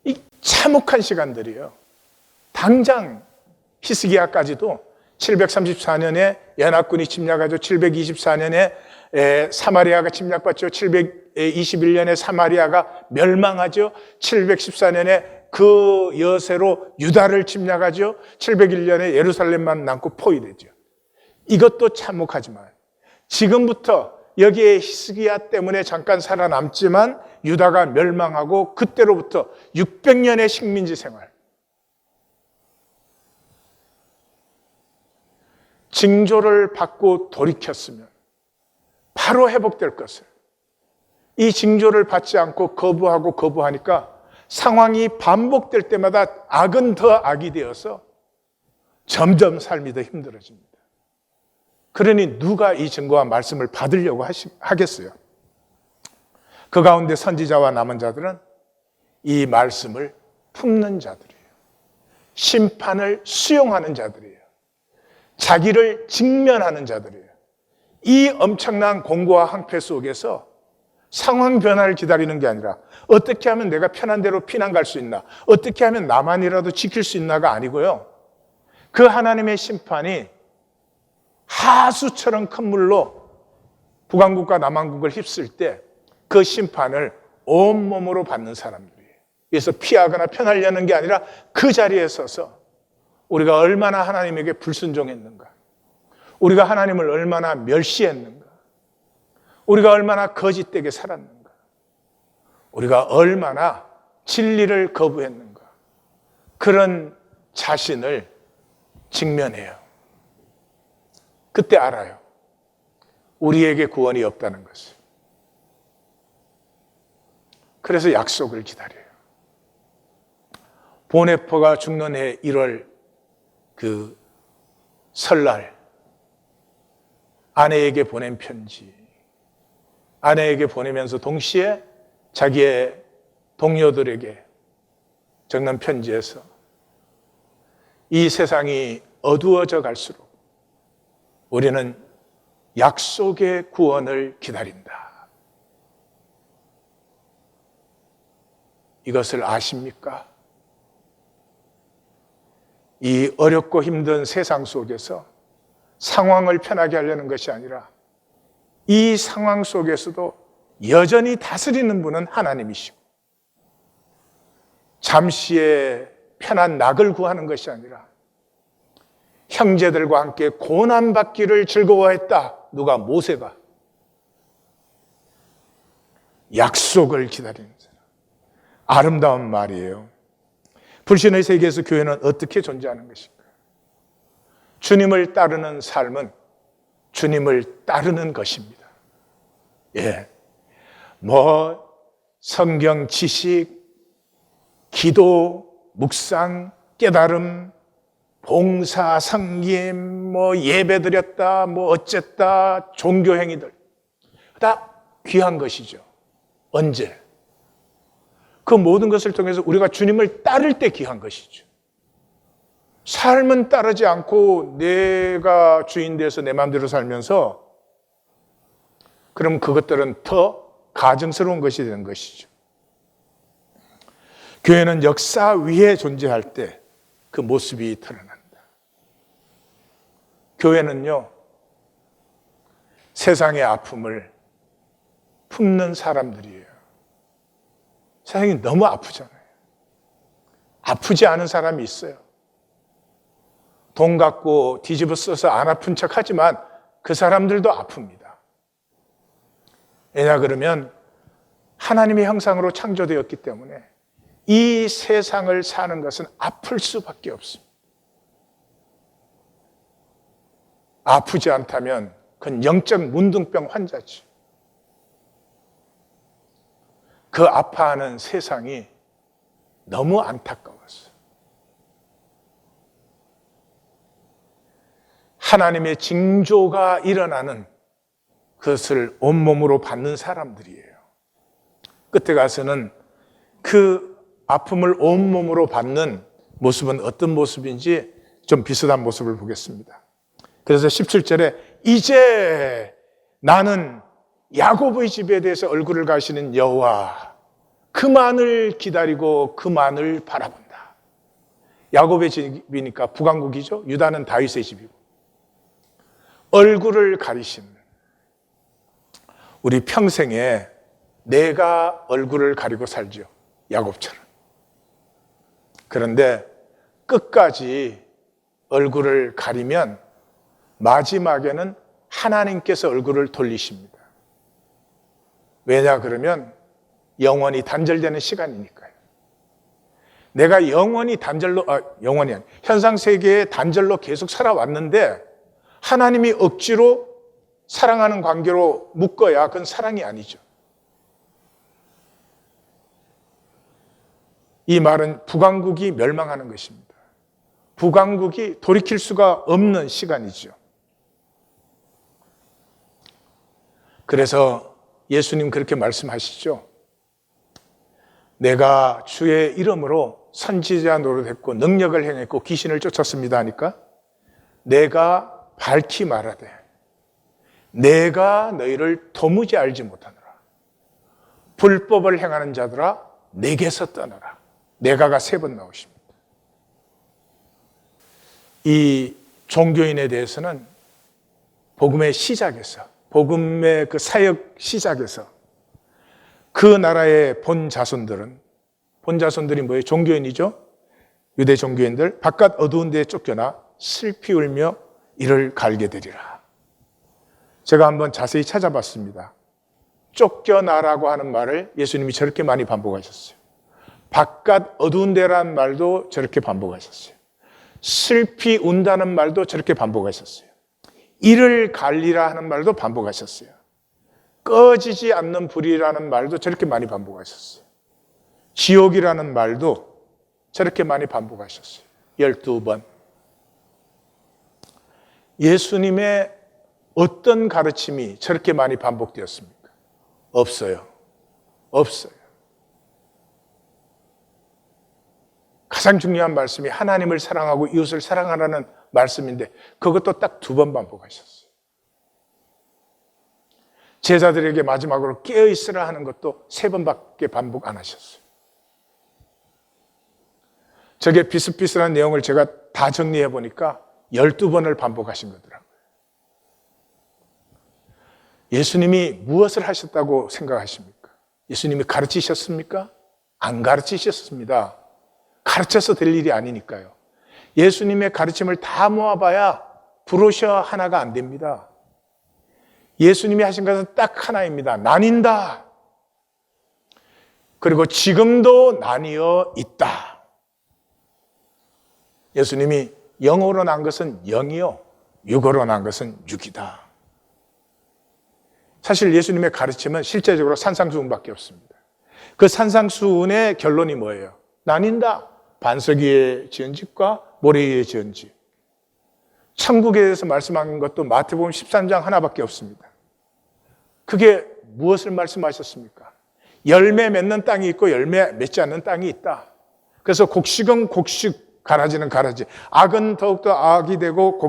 이 참혹한 시간들이에요. 당장 히스기야까지도 734년에 연합군이 침략하죠. 724년에 사마리아가 침략받죠. 721년에 사마리아가 멸망하죠. 714년에 그 여세로 유다를 침략하죠. 701년에 예루살렘만 남고 포위되죠. 이것도 참혹하지만 지금부터 여기에 히스기야 때문에 잠깐 살아남지만 유다가 멸망하고 그때로부터 600년의 식민지 생활. 징조를 받고 돌이켰으면 바로 회복될 것을 이 징조를 받지 않고 거부하니까 상황이 반복될 때마다 악은 더 악이 되어서 점점 삶이 더 힘들어집니다. 그러니 누가 이 증거와 말씀을 받으려고 하겠어요? 그 가운데 선지자와 남은 자들은 이 말씀을 품는 자들이에요. 심판을 수용하는 자들이에요. 자기를 직면하는 자들이에요. 이 엄청난 공고와 항폐 속에서 상황 변화를 기다리는 게 아니라 어떻게 하면 내가 편한 대로 피난 갈 수 있나, 어떻게 하면 나만이라도 지킬 수 있나가 아니고요. 그 하나님의 심판이 하수처럼 큰 물로 북왕국과 남왕국을 휩쓸 때 그 심판을 온몸으로 받는 사람들이에요. 그래서 피하거나 편하려는 게 아니라 그 자리에 서서 우리가 얼마나 하나님에게 불순종했는가, 우리가 하나님을 얼마나 멸시했는가, 우리가 얼마나 거짓되게 살았는가, 우리가 얼마나 진리를 거부했는가, 그런 자신을 직면해요. 그때 알아요. 우리에게 구원이 없다는 것을. 그래서 약속을 기다려요. 보네포가 죽는 해 1월 그 설날 아내에게 보낸 편지, 아내에게 보내면서 동시에 자기의 동료들에게 적는 편지에서 이 세상이 어두워져 갈수록 우리는 약속의 구원을 기다린다. 이것을 아십니까? 이 어렵고 힘든 세상 속에서 상황을 편하게 하려는 것이 아니라 이 상황 속에서도 여전히 다스리는 분은 하나님이시고, 잠시의 편한 낙을 구하는 것이 아니라 형제들과 함께 고난받기를 즐거워했다. 누가? 모세가. 약속을 기다리는 사람. 아름다운 말이에요. 불신의 세계에서 교회는 어떻게 존재하는 것인가? 주님을 따르는 삶은 주님을 따르는 것입니다. 예. 성경 지식, 기도, 묵상, 깨달음, 봉사, 섬김, 예배드렸다, 어쨌다, 종교 행위들. 다 귀한 것이죠. 언제? 그 모든 것을 통해서 우리가 주님을 따를 때 귀한 것이죠. 삶은 따르지 않고 내가 주인 돼서 내 마음대로 살면서, 그럼 그것들은 더 가증스러운 것이 되는 것이죠. 교회는 역사 위에 존재할 때 그 모습이 드러난다. 교회는요, 세상의 아픔을 품는 사람들이에요. 세상이 너무 아프잖아요. 아프지 않은 사람이 있어요. 돈 갖고 뒤집어 써서 안 아픈 척 하지만 그 사람들도 아픕니다. 왜냐 그러면 하나님의 형상으로 창조되었기 때문에 이 세상을 사는 것은 아플 수밖에 없습니다. 아프지 않다면 그건 영적 문둥병 환자지. 그 아파하는 세상이 너무 안타까웠어요. 하나님의 징조가 일어나는 그것을 온몸으로 받는 사람들이에요. 끝에 가서는 그 아픔을 온몸으로 받는 모습은 어떤 모습인지 좀 비슷한 모습을 보겠습니다. 그래서 17절에 이제 나는 야곱의 집에 대해서 얼굴을 가시는 여호와 그만을 기다리고 그만을 바라본다. 야곱의 집이니까 북왕국이죠. 유다는 다윗의 집이고. 얼굴을 가리신, 우리 평생에 내가 얼굴을 가리고 살죠. 야곱처럼. 그런데 끝까지 얼굴을 가리면 마지막에는 하나님께서 얼굴을 돌리십니다. 왜냐 그러면 영원히 단절되는 시간이니까요. 내가 영원히 영원히 아니, 현상 세계의 단절로 계속 살아왔는데 하나님이 억지로 사랑하는 관계로 묶어야 그건 사랑이 아니죠. 이 말은 북왕국이 멸망하는 것입니다. 북왕국이 돌이킬 수가 없는 시간이죠. 그래서 예수님 그렇게 말씀하시죠. 내가 주의 이름으로 선지자 노릇했고 능력을 행했고 귀신을 쫓았습니다 하니까 내가 밝히 말하되 내가 너희를 도무지 알지 못하노라. 불법을 행하는 자들아 내게서 떠나라. 내가가 3번 나오십니다. 이 종교인에 대해서는 복음의 시작에서, 복음의 그 사역 시작에서 그 나라의 본 자손들이 뭐예요? 종교인이죠. 유대 종교인들 바깥 어두운 데에 쫓겨나 슬피 울며 이를 갈게 되리라. 제가 한번 자세히 찾아봤습니다. 쫓겨나라고 하는 말을 예수님이 저렇게 많이 반복하셨어요. 바깥 어두운 데라는 말도 저렇게 반복하셨어요. 슬피 운다는 말도 저렇게 반복하셨어요. 이를 갈리라 하는 말도 반복하셨어요. 꺼지지 않는 불이라는 말도 저렇게 많이 반복하셨어요. 지옥이라는 말도 저렇게 많이 반복하셨어요. 12번. 예수님의 어떤 가르침이 저렇게 많이 반복되었습니까? 없어요. 없어요. 가장 중요한 말씀이 하나님을 사랑하고 이웃을 사랑하라는 말씀인데 그것도 딱 2번 반복하셨어요. 제자들에게 마지막으로 깨어있으라 하는 것도 3번밖에 반복 안 하셨어요. 저게 비슷비슷한 내용을 제가 다 정리해 보니까 12번을 반복하신 거더라고요. 예수님이 무엇을 하셨다고 생각하십니까? 예수님이 가르치셨습니까? 안 가르치셨습니다. 가르쳐서 될 일이 아니니까요. 예수님의 가르침을 다 모아봐야 브로셔 하나가 안 됩니다. 예수님이 하신 것은 딱 하나입니다. 나뉜다. 그리고 지금도 나뉘어 있다. 예수님이 영으로 난 것은 영이요, 육으로 난 것은 육이다. 사실 예수님의 가르침은 실제적으로 산상수훈밖에 없습니다. 그 산상수훈의 결론이 뭐예요? 나뉜다. 반석 위에 지은 집과 모래 위에 지은 집. 천국에 대해서 말씀한 것도 마태복음 13장 하나밖에 없습니다. 그게 무엇을 말씀하셨습니까? 열매 맺는 땅이 있고 열매 맺지 않는 땅이 있다. 그래서 곡식은 곡식, 가라지는 가라지. 악은 더욱더 악이 되고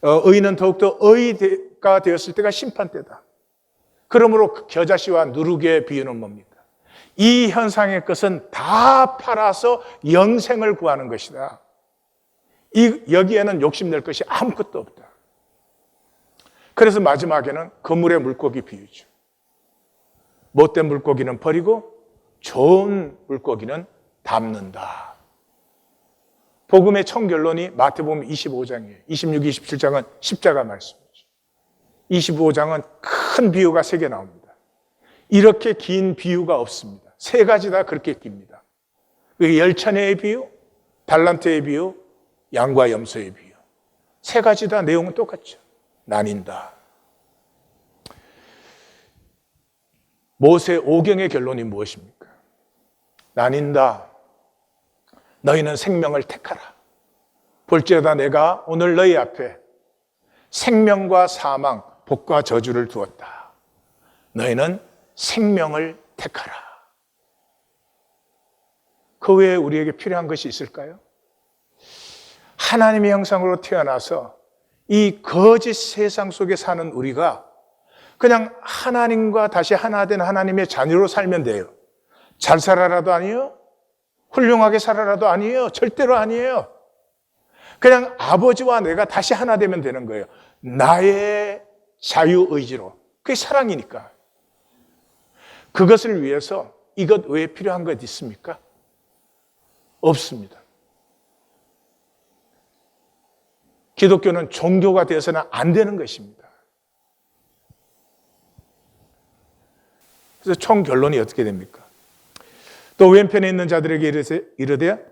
의는 더욱더 의가 되었을 때가 심판 때다. 그러므로 겨자씨와 누룩의 비유는 뭡니까? 이 현상의 것은 다 팔아서 영생을 구하는 것이다. 여기에는 욕심낼 것이 아무것도 없다. 그래서 마지막에는 그물의 물고기 비유죠. 못된 물고기는 버리고 좋은 물고기는 담는다. 복음의 총결론이 마태복음 25장이에요. 26, 27장은 십자가 말씀이죠. 25장은 큰 비유가 3개 나옵니다. 이렇게 긴 비유가 없습니다. 3가지 다 그렇게 깁니다. 열천의 비유, 달란트의 비유, 양과 염소의 비유. 3가지 다 내용은 똑같죠. 나뉜다. 모세 오경의 결론이 무엇입니까? 나뉜다. 너희는 생명을 택하라. 볼지어다 내가 오늘 너희 앞에 생명과 사망, 복과 저주를 두었다. 너희는 생명을 택하라. 그 외에 우리에게 필요한 것이 있을까요? 하나님의 형상으로 태어나서 이 거짓 세상 속에 사는 우리가 그냥 하나님과 다시 하나 된 하나님의 자녀로 살면 돼요. 잘 살아라도 아니에요. 훌륭하게 살아라도 아니에요. 절대로 아니에요. 그냥 아버지와 내가 다시 하나 되면 되는 거예요. 나의 자유의지로. 그게 사랑이니까. 그것을 위해서 이것 외에 필요한 것 있습니까? 없습니다. 기독교는 종교가 되어서는 안 되는 것입니다. 그래서 총 결론이 어떻게 됩니까? 또 왼편에 있는 자들에게 이르되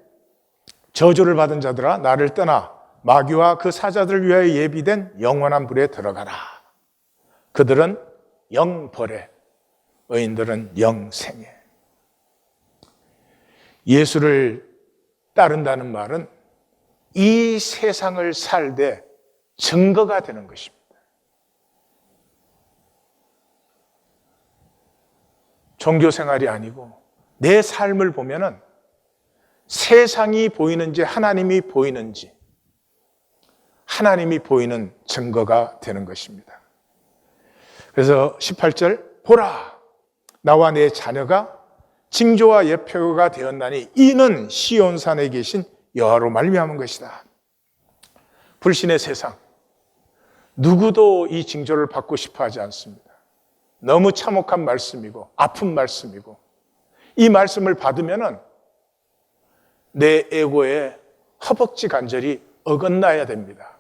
저주를 받은 자들아 나를 떠나 마귀와 그 사자들을 위하여 예비된 영원한 불에 들어가라. 그들은 영벌에, 의인들은 영생에. 예수를 따른다는 말은 이 세상을 살되 증거가 되는 것입니다. 종교 생활이 아니고 내 삶을 보면은 세상이 보이는지 하나님이 보이는지 하나님이 보이는 증거가 되는 것입니다. 그래서 18절 보라 나와 내 자녀가 징조와 예표가 되었나니 이는 시온산에 계신 여호와로 말미암은 것이다. 불신의 세상 누구도 이 징조를 받고 싶어 하지 않습니다. 너무 참혹한 말씀이고 아픈 말씀이고, 이 말씀을 받으면은 내 에고의 허벅지 관절이 어긋나야 됩니다.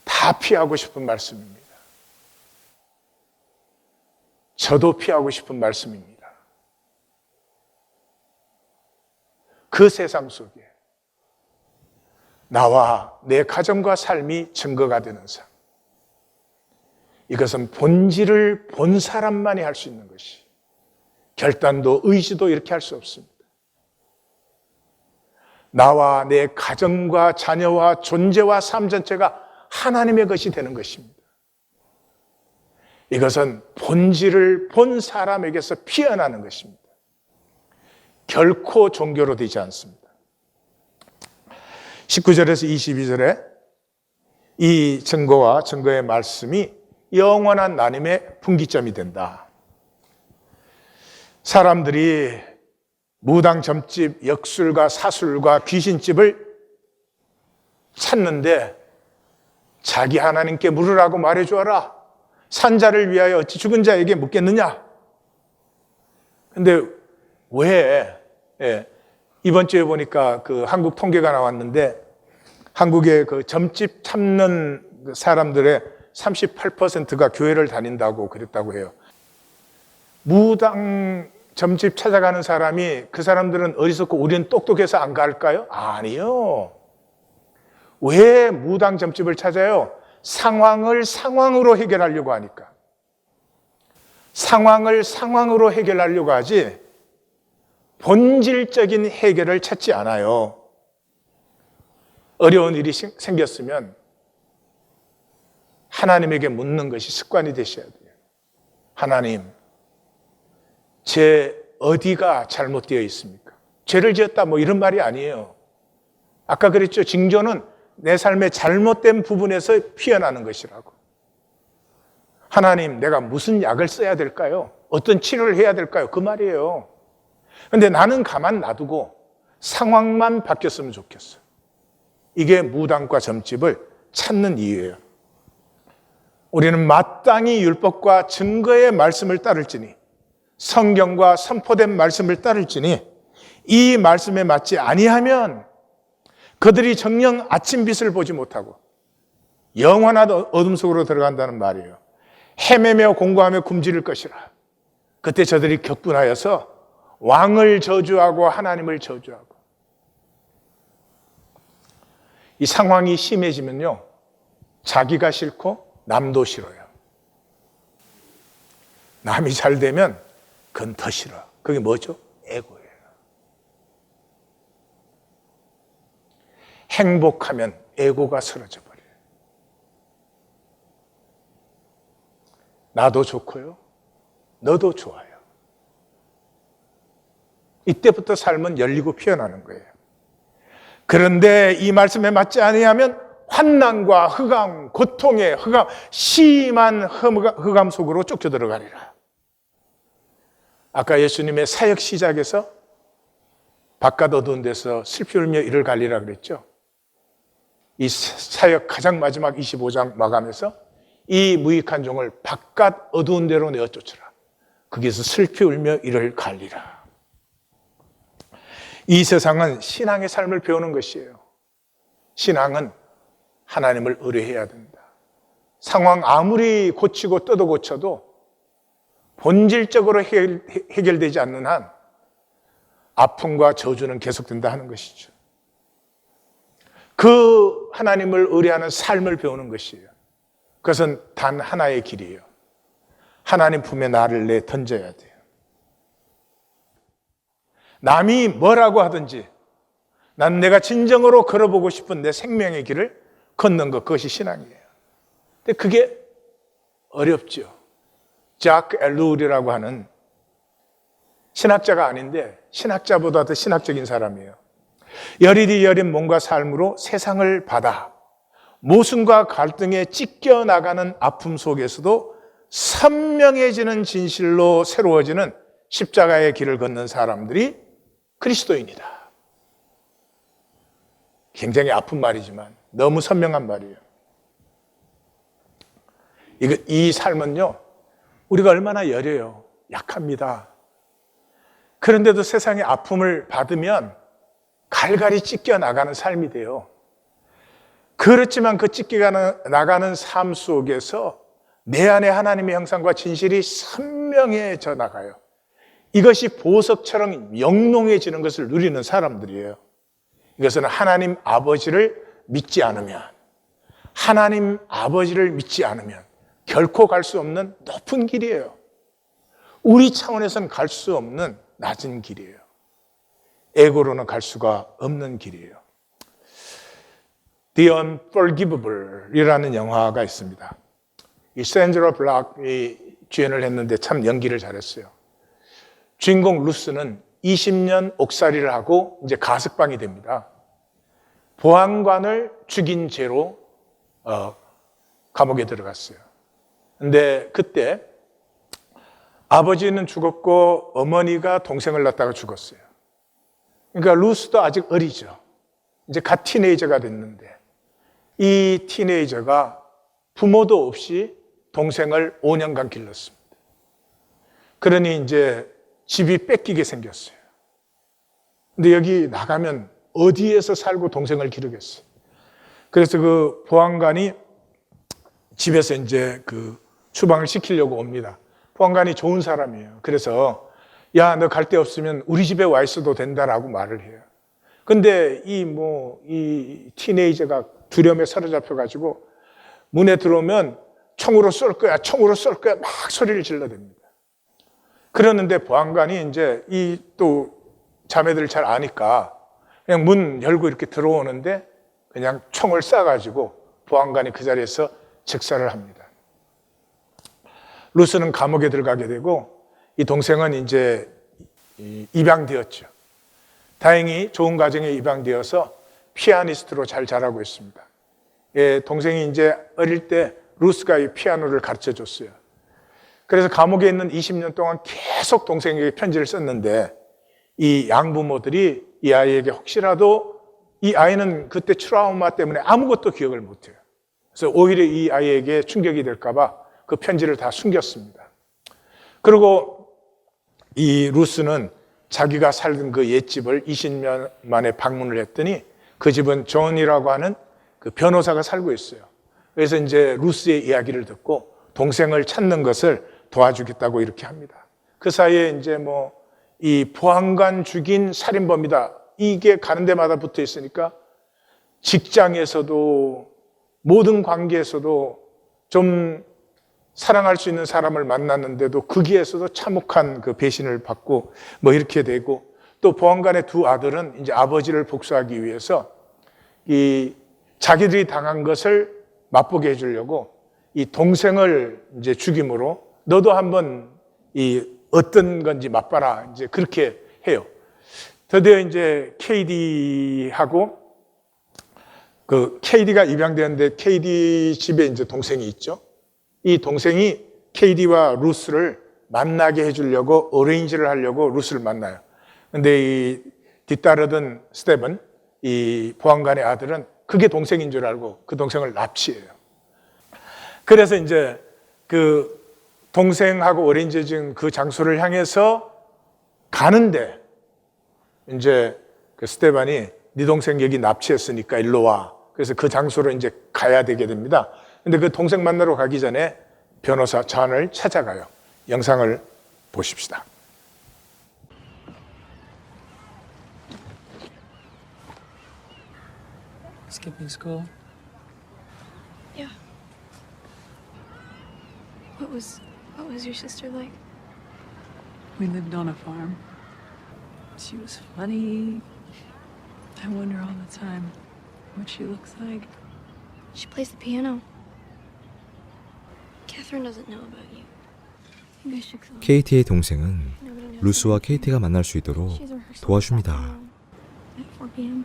다 피하고 싶은 말씀입니다. 저도 피하고 싶은 말씀입니다. 그 세상 속에 나와 내 가정과 삶이 증거가 되는 삶, 이것은 본질을 본 사람만이 할 수 있는 것이, 결단도 의지도 이렇게 할 수 없습니다. 나와 내 가정과 자녀와 존재와 삶 전체가 하나님의 것이 되는 것입니다. 이것은 본질을 본 사람에게서 피어나는 것입니다. 결코 종교로 되지 않습니다. 19절에서 22절에 이 증거와 증거의 말씀이 영원한 나눔의 분기점이 된다. 사람들이 무당 점집, 역술과 사술과 귀신집을 찾는데 자기 하나님께 물으라고 말해주어라. 산자를 위하여 어찌 죽은 자에게 묻겠느냐. 근데 왜, 이번 주에 보니까 그 한국 통계가 나왔는데, 한국의 그 점집 찾는 사람들의 38%가 교회를 다닌다고 그랬다고 해요. 무당 점집 찾아가는 사람이, 그 사람들은 어리석고 우리는 똑똑해서 안 갈까요? 아니요. 왜 무당 점집을 찾아요? 상황을 상황으로 해결하려고 하니까. 상황을 상황으로 해결하려고 하지 본질적인 해결을 찾지 않아요. 어려운 일이 생겼으면 하나님에게 묻는 것이 습관이 되셔야 돼요. 하나님, 제 어디가 잘못되어 있습니까? 죄를 지었다 뭐 이런 말이 아니에요. 아까 그랬죠. 징조는 내 삶의 잘못된 부분에서 피어나는 것이라고. 하나님, 내가 무슨 약을 써야 될까요? 어떤 치료를 해야 될까요? 그 말이에요. 그런데 나는 가만 놔두고 상황만 바뀌었으면 좋겠어. 이게 무당과 점집을 찾는 이유예요. 우리는 마땅히 율법과 증거의 말씀을 따를지니, 성경과 선포된 말씀을 따를지니, 이 말씀에 맞지 아니하면 그들이 정녕 아침빛을 보지 못하고 영원한 어둠 속으로 들어간다는 말이에요. 헤매며 공고하며 굶주릴 것이라. 그때 저들이 격분하여서 왕을 저주하고 하나님을 저주하고. 이 상황이 심해지면요, 자기가 싫고 남도 싫어요. 남이 잘 되면 그건 더 싫어. 그게 뭐죠? 에고예요. 행복하면 에고가 사라져 버려요. 나도 좋고요, 너도 좋아요. 이때부터 삶은 열리고 피어나는 거예요. 그런데 이 말씀에 맞지 아니하면 환난과 흑암, 고통의 흑암, 심한 흑암 속으로 쫓겨 들어가리라. 아까 예수님의 사역 시작에서 바깥 어두운 데서 슬피 울며 이를 갈리라 그랬죠. 이 사역 가장 마지막 25장 마감에서 이 무익한 종을 바깥 어두운 데로 내어 쫓으라. 거기서 슬피 울며 이를 갈리라. 이 세상은 신앙의 삶을 배우는 것이에요. 신앙은 하나님을 의뢰해야 된다. 상황 아무리 고치고 뜯어 고쳐도 본질적으로 해결되지 않는 한 아픔과 저주는 계속된다 하는 것이죠. 그 하나님을 의뢰하는 삶을 배우는 것이에요. 그것은 단 하나의 길이에요. 하나님 품에 나를 내 던져야 돼요. 남이 뭐라고 하든지 난 내가 진정으로 걸어보고 싶은 내 생명의 길을 걷는 것, 그것이 신앙이에요. 근데 그게 어렵죠. 자크 엘루울이라고 하는 신학자가 아닌데 신학자보다 더 신학적인 사람이에요. 열일이 여린 몸과 삶으로 세상을 받아 모순과 갈등에 찢겨나가는 아픔 속에서도 선명해지는 진실로 새로워지는 십자가의 길을 걷는 사람들이 그리스도인이다. 굉장히 아픈 말이지만 너무 선명한 말이에요. 이 삶은요, 우리가 얼마나 여려요. 약합니다. 그런데도 세상의 아픔을 받으면 갈갈이 찢겨 나가는 삶이 돼요. 그렇지만 그 찢겨 나가는 삶 속에서 내 안에 하나님의 형상과 진실이 선명해져 나가요. 이것이 보석처럼 영롱해지는 것을 누리는 사람들이에요. 이것은 하나님 아버지를 믿지 않으면, 하나님 아버지를 믿지 않으면 결코 갈 수 없는 높은 길이에요. 우리 차원에서는 갈 수 없는 낮은 길이에요. 에고로는 갈 수가 없는 길이에요. The Unforgivable이라는 영화가 있습니다. 이 샌드라 블락이 주연을 했는데 참 연기를 잘했어요. 주인공 루스는 20년 옥살이를 하고 이제 가석방이 됩니다. 보안관을 죽인 죄로 감옥에 들어갔어요. 근데 그때 아버지는 죽었고 어머니가 동생을 낳다가 죽었어요. 그러니까 루스도 아직 어리죠. 이제 갓 티네이저가 됐는데 이 티네이저가 부모도 없이 동생을 5년간 길렀습니다. 그러니 이제 집이 뺏기게 생겼어요. 근데 여기 나가면 어디에서 살고 동생을 기르겠어요. 그래서 그 보안관이 집에서 이제 그 추방을 시키려고 옵니다. 보안관이 좋은 사람이에요. 그래서 야, 너 갈 데 없으면 우리 집에 와 있어도 된다라고 말을 해요. 근데 이 티네이저가 두려움에 사로잡혀가지고 문에 들어오면 총으로 쏠 거야, 총으로 쏠 거야 막 소리를 질러댑니다. 그러는데 보안관이 이제 이 또 자매들을 잘 아니까 그냥 문 열고 이렇게 들어오는데 그냥 총을 쏴가지고 보안관이 그 자리에서 즉사를 합니다. 루스는 감옥에 들어가게 되고 이 동생은 이제 입양되었죠. 다행히 좋은 가정에 입양되어서 피아니스트로 잘 자라고 있습니다. 예, 동생이 이제 어릴 때 루스가 이 피아노를 가르쳐 줬어요. 그래서 감옥에 있는 20년 동안 계속 동생에게 편지를 썼는데 이 양부모들이 이 아이에게 혹시라도 이 아이는 그때 트라우마 때문에 아무것도 기억을 못해요. 그래서 오히려 이 아이에게 충격이 될까 봐 그 편지를 다 숨겼습니다. 그리고 이 루스는 자기가 살던 그 옛집을 20년 만에 방문을 했더니 그 집은 존이라고 하는 그 변호사가 살고 있어요. 그래서 이제 루스의 이야기를 듣고 동생을 찾는 것을 도와주겠다고 이렇게 합니다. 그 사이에 이제 이 보안관 죽인 살인범이다. 이게 가는 데마다 붙어 있으니까 직장에서도 모든 관계에서도 좀 사랑할 수 있는 사람을 만났는데도 거기에서도 참혹한 그 배신을 받고 이렇게 되고 또 보안관의 두 아들은 이제 아버지를 복수하기 위해서 이 자기들이 당한 것을 맛보게 해주려고 이 동생을 이제 죽임으로 너도 한번 이 어떤 건지 맛봐라 이제 그렇게 해요. 드디어 이제 KD하고 그 KD가 입양되는데 KD 집에 이제 동생이 있죠. 이 동생이 KD와 루스를 만나게 해주려고 어레인지를 하려고 루스를 만나요. 근데 이 뒤따르던 스텝은 이 보안관의 아들은 그게 동생인 줄 알고 그 동생을 납치해요. 그래서 이제 그 동생하고 어레인지 중 그 장소를 향해서 가는데 이제 그 스테반이 네 동생 여기 납치했으니까 일로 와. 그래서 그 장소로 이제 가야 되게 됩니다. 근데 그 동생 만나러 가기 전에 변호사 존을 찾아가요. 영상을 보십시다. Skipping school? Yeah. What was your sister like? We lived on a farm. She was funny. I wonder all the time what she looks like. She plays the piano. Catherine doesn't know about you. I think I should go. KT의 동생은 Nobody knows 루스와 about you. KT가 만날 수 있도록 She's rehearsal 도와줍니다. at 4 p.m.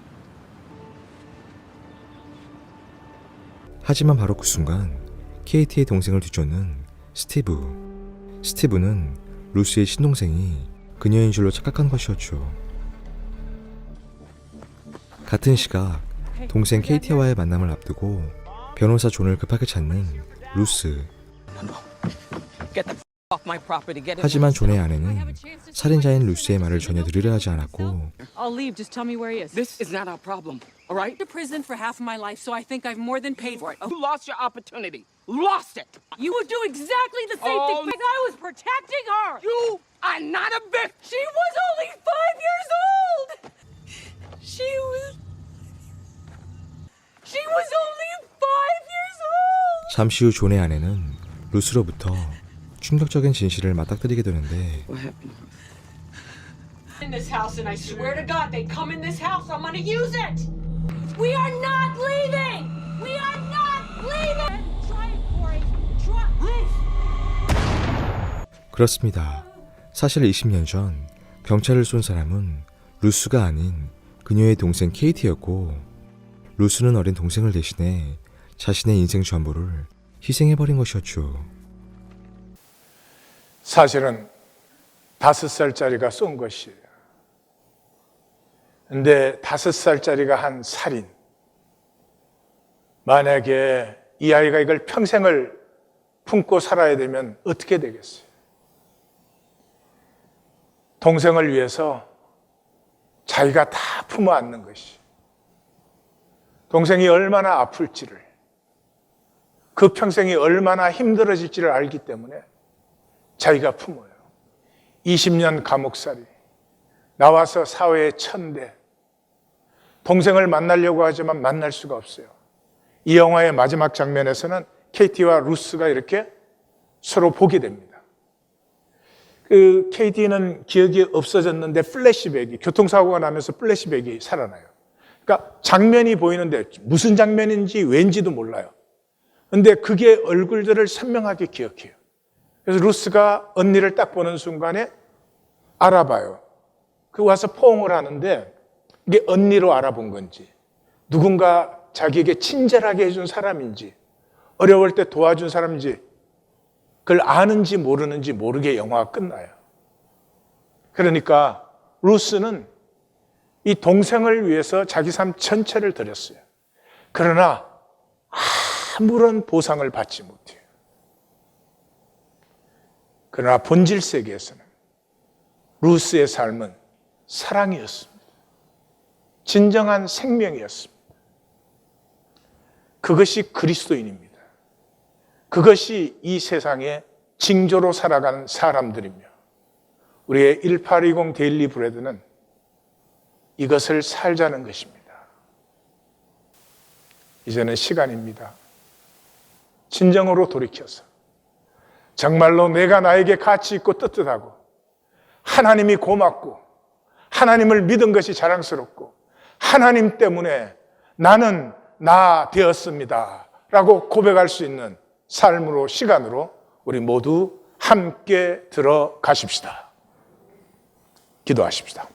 하지만 바로 그 순간 KT의 동생을 뒤쫓는 스티브. 스티브는 루스의 친동생이 그녀인 줄로 착각한 것이었죠. 같은 시각 동생 KT와의 만남을 앞두고 변호사 존을 급하게 찾는 루스. off my property. Get it? 하지만 존의 아내는 살인자인 루스의 말을 전혀 들으려 하지 않았고 I'll leave. Just tell me where he is. This is not our problem. All right? To prison for half of my life, so I think I've more than paid for it. You lost your opportunity. Lost it. You would do exactly the same Oh, thing. I was protecting her. You are not a bitch. She was only 5 years old. She was only 5 years old. 잠시 후 존의 아내는 루스로부터 충격적인 진실을 맞닥뜨리게 되는데 What happened? In this house, and I swear to God, they come in this house. I'm gonna use it. We are not leaving. We are not leaving. Try it, Corey. Try. 그렇습니다. 사실 20년 전 경찰을 쏜 사람은 루스가 아닌 그녀의 동생 케이티였고 루스는 어린 동생을 대신해 자신의 인생 전부를 희생해버린 것이었죠. 사실은 5살짜리가 쏜 것이에요. 근데 5살짜리가 한 살인. 만약에 이 아이가 이걸 평생을 품고 살아야 되면 어떻게 되겠어요? 동생을 위해서 자기가 다 품어 안는 것이. 동생이 얼마나 아플지를, 그 평생이 얼마나 힘들어질지를 알기 때문에 자기가 품어요. 20년 감옥살이, 나와서 사회의 천대, 동생을 만나려고 하지만 만날 수가 없어요. 이 영화의 마지막 장면에서는 케이티와 루스가 이렇게 서로 보게 됩니다. 그 케이티는 기억이 없어졌는데 플래시백이, 교통사고가 나면서 플래시백이 살아나요. 그러니까 장면이 보이는데 무슨 장면인지 왠지도 몰라요. 근데 그게 얼굴들을 선명하게 기억해요. 그래서 루스가 언니를 딱 보는 순간에 알아봐요. 그 와서 포옹을 하는데 이게 언니로 알아본 건지, 누군가 자기에게 친절하게 해준 사람인지, 어려울 때 도와준 사람인지, 그걸 아는지 모르는지 모르게 영화가 끝나요. 그러니까 루스는 이 동생을 위해서 자기 삶 전체를 드렸어요. 그러나 아무런 보상을 받지 못해요. 그러나 본질 세계에서는 루스의 삶은 사랑이었습니다. 진정한 생명이었습니다. 그것이 그리스도인입니다. 그것이 이 세상의 징조로 살아가는 사람들이며 우리의 1820 데일리 브레드는 이것을 살자는 것입니다. 이제는 시간입니다. 진정으로 돌이켜서 정말로 내가 나에게 가치 있고 떳떳하고 하나님이 고맙고 하나님을 믿은 것이 자랑스럽고 하나님 때문에 나는 나 되었습니다 라고 고백할 수 있는 삶으로, 시간으로 우리 모두 함께 들어가십시다. 기도하십시다.